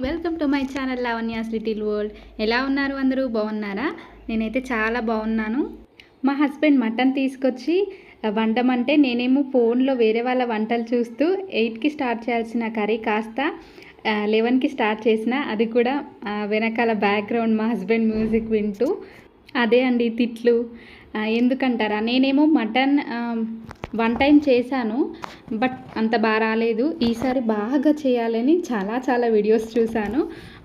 Welcome to my channel Lavanya's little world. ఎలా ఉన్నారు అందరూ? బాగున్నారా? నేనైతే చాలా బాగున్నాను. మా హస్బెండ్ మటన్ తీసుకొచ్చి వండమంటే నేనేమో ఫోన్లో వేరే వాళ్ళ వంటలు చూస్తూ 8కి స్టార్ట్ చేయాల్సిన కర్రీ కాస్త 11కి స్టార్ట్ చేసిన. అది కూడా వెనకాల బ్యాక్గ్రౌండ్ మా హస్బెండ్ మ్యూజిక్ వింటూ. అదే అండి తిట్లు. ఎందుకంటారా, నేనేమో మటన్ 1 టైం చేశాను, బట్ అంత బాగా రాలేదు. ఈసారి బాగా చేయాలని చాలా వీడియోస్ చూశాను,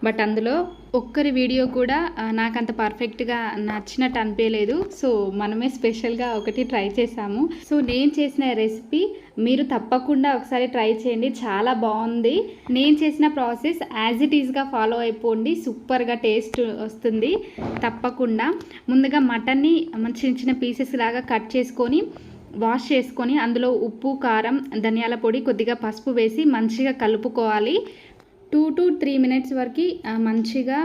బట్ అందులో ఒక్కరి వీడియో కూడా నాకు అంత పర్ఫెక్ట్గా నచ్చినట్టు అనిపించలేదు. సో మనమే స్పెషల్గా ఒకటి ట్రై చేసాము. సో నేను చేసిన రెసిపీ మీరు తప్పకుండా ఒకసారి ట్రై చేయండి, చాలా బాగుంది. నేను చేసిన ప్రాసెస్ యాజ్ ఇట్ ఈస్గా ఫాలో అయిపోండి, సూపర్గా టేస్ట్ వస్తుంది తప్పకుండా. ముందుగా మటన్ని చిన్న చిన్న పీసెస్ లాగా కట్ చేసుకొని వాష్ చేసుకొని అందులో ఉప్పు, కారం, ధనియాల పొడి, కొద్దిగా పసుపు వేసి మంచిగా కలుపుకోవాలి. 2 to 3 మినిట్స్ వరకు మంచిగా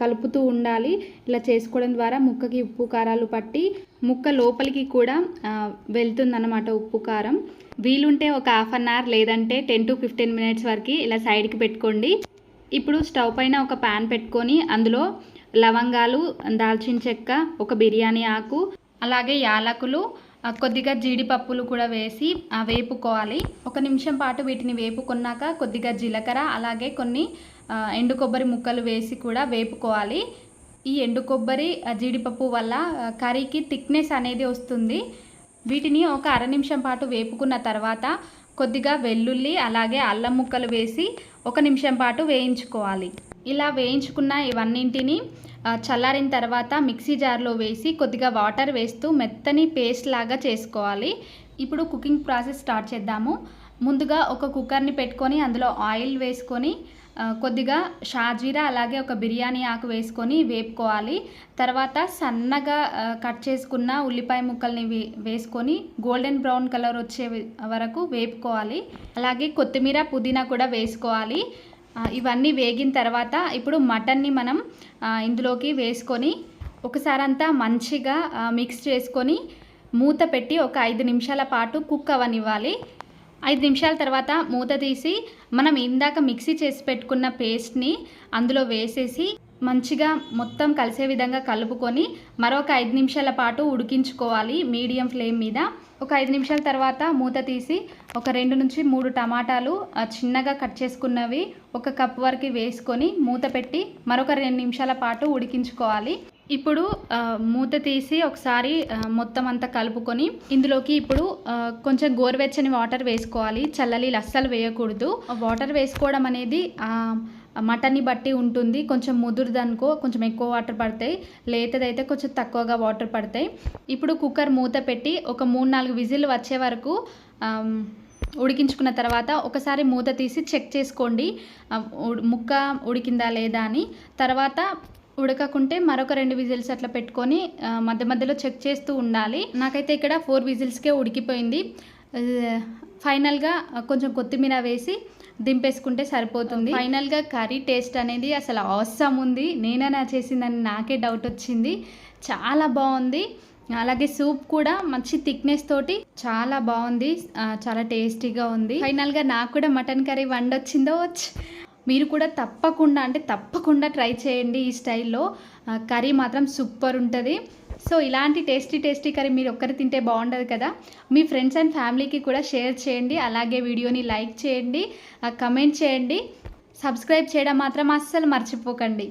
కలుపుతూ ఉండాలి. ఇలా చేసుకోవడం ద్వారా ముక్కకి ఉప్పు కారాలు పట్టి ముక్క లోపలికి కూడా వెళ్తుందన్నమాట ఉప్పు కారం. వీలుంటే ఒక హాఫ్ అన్ అవర్ లేదంటే 10 to 15 మినిట్స్ వరకు ఇలా సైడ్కి పెట్టుకోండి. ఇప్పుడు స్టవ్ పైన ఒక ప్యాన్ పెట్టుకొని అందులో లవంగాలు, దాల్చిన చెక్క, ఒక బిర్యానీ ఆకు, అలాగే యాలకులు, కొద్దిగా జీడిపప్పులు కూడా వేసి వేపుకోవాలి. 1 నిమిషం పాటు వీటిని వేపుకున్నాక కొద్దిగా జీలకర్ర, అలాగే కొన్ని ఎండు కొబ్బరి ముక్కలు వేసి కూడా వేపుకోవాలి. ఈ ఎండు కొబ్బరి, జీడిపప్పు వల్ల కర్రీకి థిక్నెస్ అనేది వస్తుంది. వీటిని ఒక 1/2 నిమిషం పాటు వేపుకున్న తర్వాత కొద్దిగా వెల్లుల్లి, అలాగే అల్లం ముక్కలు వేసి 1 నిమిషం పాటు వేయించుకోవాలి. ఇలా వేయించుకున్న ఇవన్నింటిని చల్లారిన తర్వాత మిక్సీ జార్లో వేసి కొద్దిగా వాటర్ వేస్తూ మెత్తని పేస్ట్ లాగా చేసుకోవాలి. ఇప్పుడు కుకింగ్ ప్రాసెస్ స్టార్ట్ చేద్దాము. ముందుగా ఒక కుక్కర్ని పెట్టుకొని అందులో ఆయిల్ వేసుకొని కొద్దిగా షాజీరా, అలాగే ఒక బిర్యానీ ఆకు వేసుకొని వేపుకోవాలి. తర్వాత సన్నగా కట్ చేసుకున్న ఉల్లిపాయ ముక్కల్ని వేసుకొని గోల్డెన్ బ్రౌన్ కలర్ వచ్చే వరకు వేపుకోవాలి. అలాగే కొత్తిమీర, పుదీనా కూడా వేసుకోవాలి. ఇవన్నీ వేగిన తర్వాత ఇప్పుడు మటన్ని మనం ఇందులోకి వేసుకొని ఒకసారి అంతా మంచిగా మిక్స్ చేసుకొని మూత పెట్టి ఒక 5 నిమిషాల పాటు కుక్ అవ్వనివ్వాలి. 5 నిమిషాల తర్వాత మూత తీసి మనం ఇందాక మిక్సీ చేసి పెట్టుకున్న పేస్ట్ని అందులో వేసేసి మంచిగా మొత్తం కలిసే విధంగా కలుపుకొని మరొక 5 నిమిషాల పాటు ఉడికించుకోవాలి మీడియం ఫ్లేమ్ మీద. ఒక 5 నిమిషాల తర్వాత మూత తీసి ఒక 2 నుంచి 3 టమాటాలు చిన్నగా కట్ చేసుకున్నవి 1 కప్ వరకు వేసుకొని మూత పెట్టి మరొక 2 నిమిషాల పాటు ఉడికించుకోవాలి. ఇప్పుడు మూత తీసి ఒకసారి మొత్తం అంతా కలుపుకొని ఇందులోకి ఇప్పుడు కొంచెం గోరువెచ్చని వాటర్ వేసుకోవాలి. చల్లనీళ్ళు అస్సలు వేయకూడదు. వాటర్ వేసుకోవడం అనేది మటన్ని బట్టి ఉంటుంది. కొంచెం ముదురుదనుకో కొంచెం ఎక్కువ వాటర్ పడతాయి, లేతదైతే కొంచెం తక్కువగా వాటర్ పడతాయి. ఇప్పుడు కుక్కర్ మూత పెట్టి ఒక 3-4 విజిల్ వచ్చే వరకు ఉడికించుకున్న తర్వాత ఒకసారి మూత తీసి చెక్ చేసుకోండి ముక్క ఉడికిందా లేదా అని. తర్వాత ఉడకకుంటే మరొక 2 విజిల్స్ అట్లా పెట్టుకొని మధ్య మధ్యలో చెక్ చేస్తూ ఉండాలి. నాకైతే ఇక్కడ 4 విజిల్స్కే ఉడికిపోయింది. ఫైనల్గా కొంచెం కొత్తిమీర వేసి దింపేసుకుంటే సరిపోతుంది. ఫైనల్గా కర్రీ టేస్ట్ అనేది అసలు ఆసమ్ ఉంది. నేనైనా చేసిందని నాకే డౌట్ వచ్చింది. చాలా బాగుంది. అలాగే సూప్ కూడా మంచి థిక్నెస్ తోటి చాలా బాగుంది, చాలా టేస్టీగా ఉంది. ఫైనల్గా నాకు కూడా మటన్ కర్రీ వండొచ్చిందో. మీరు కూడా తప్పకుండా ట్రై చేయండి. ఈ స్టైల్లో కర్రీ మాత్రం సూపర్ ఉంటుంది. సో ఇలాంటి టేస్టీ కర్రీ మీరు ఒక్కరు తింటే బాగుండదు కదా. మీ ఫ్రెండ్స్ అండ్ ఫ్యామిలీకి కూడా షేర్ చేయండి. అలాగే వీడియోని లైక్ చేయండి, కమెంట్ చేయండి, సబ్స్క్రైబ్ చేయడం మాత్రం అస్సలు మర్చిపోకండి.